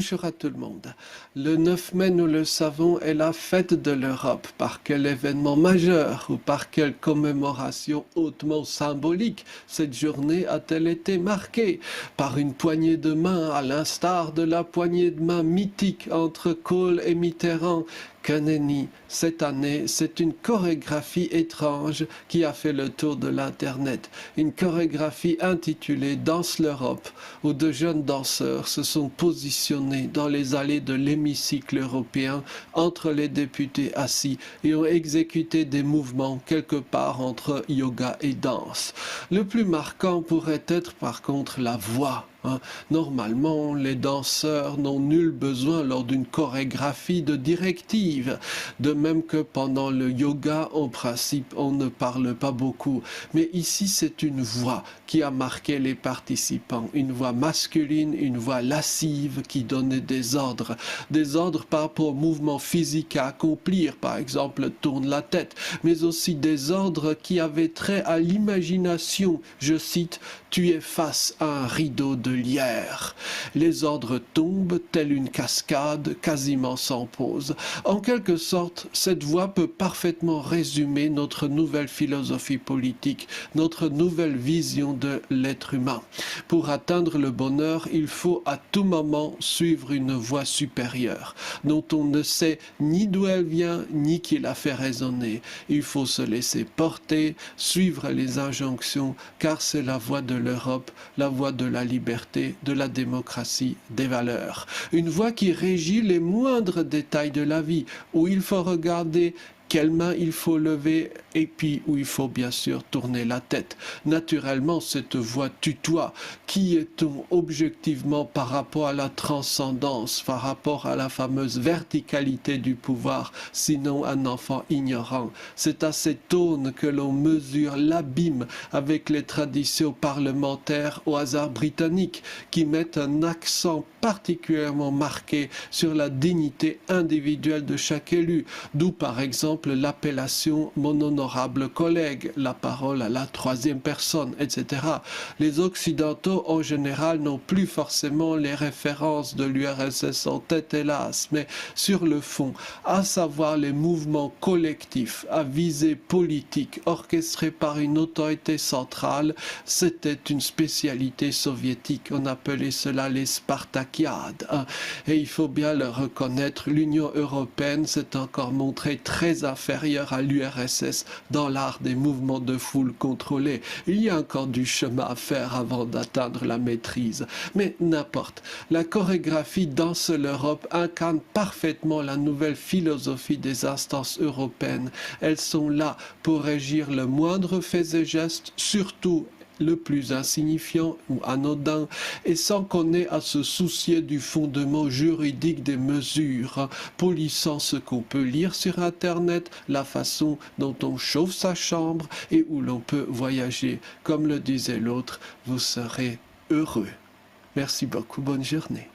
Bonjour à tout le monde. Le 9 mai, nous le savons, est la fête de l'Europe. Par quel événement majeur ou par quelle commémoration hautement symbolique cette journée a-t-elle été marquée? Par une poignée de main, à l'instar de la poignée de main mythique entre Kohl et Mitterrand. Que nenni, cette année, c'est une chorégraphie étrange qui a fait le tour de l'Internet. Une chorégraphie intitulée Danse l'Europe, où de jeunes danseurs se sont positionnés dans les allées de l'hémicycle européen entre les députés assis et ont exécuté des mouvements quelque part entre yoga et danse. Le plus marquant pourrait être par contre la voix. Normalement, les danseurs n'ont nul besoin lors d'une chorégraphie de directive. De même que pendant le yoga, en principe, on ne parle pas beaucoup. Mais ici, c'est une voix qui a marqué les participants. Une voix masculine, une voix lascive qui donnait des ordres. Des ordres par rapport au mouvement physique à accomplir, par exemple, tourne la tête. Mais aussi des ordres qui avaient trait à l'imagination. Je cite, tu es face à un rideau de lierre. Les ordres tombent, telle une cascade, quasiment sans pause. En quelque sorte, cette voix peut parfaitement résumer notre nouvelle philosophie politique, notre nouvelle vision de l'être humain. Pour atteindre le bonheur, il faut à tout moment suivre une voix supérieure, dont on ne sait ni d'où elle vient, ni qui la fait résonner. Il faut se laisser porter, suivre les injonctions, car c'est la voix de l'Europe, la voix de la liberté, de la démocratie, des valeurs. Une voix qui régit les moindres détails de la vie, où il faut regarder quelle main il faut lever et puis où il faut bien sûr tourner la tête. Naturellement, cette voix tutoie. Qui est-on objectivement par rapport à la transcendance, par rapport à la fameuse verticalité du pouvoir, sinon un enfant ignorant? C'est à cette aune que l'on mesure l'abîme avec les traditions parlementaires au hasard britannique qui mettent un accent particulièrement marqué sur la dignité individuelle de chaque élu, d'où par exemple l'appellation mon honorable collègue, la parole à la troisième personne, etc. Les Occidentaux en général n'ont plus forcément les références de l'URSS en tête, hélas, mais sur le fond, à savoir les mouvements collectifs à visée politique orchestrés par une autorité centrale, c'était une spécialité soviétique. On appelait cela les Spartakiades. Et il faut bien le reconnaître, l'Union européenne s'est encore montrée très inférieure à l'URSS dans l'art des mouvements de foule contrôlés. Il y a encore du chemin à faire avant d'atteindre la maîtrise. Mais n'importe, la chorégraphie Danse l'Europe incarne parfaitement la nouvelle philosophie des instances européennes. Elles sont là pour régir le moindre fait et geste, surtout le plus insignifiant ou anodin, et sans qu'on ait à se soucier du fondement juridique des mesures, polissant ce qu'on peut lire sur Internet, la façon dont on chauffe sa chambre et où l'on peut voyager. Comme le disait l'autre, vous serez heureux. Merci beaucoup, bonne journée.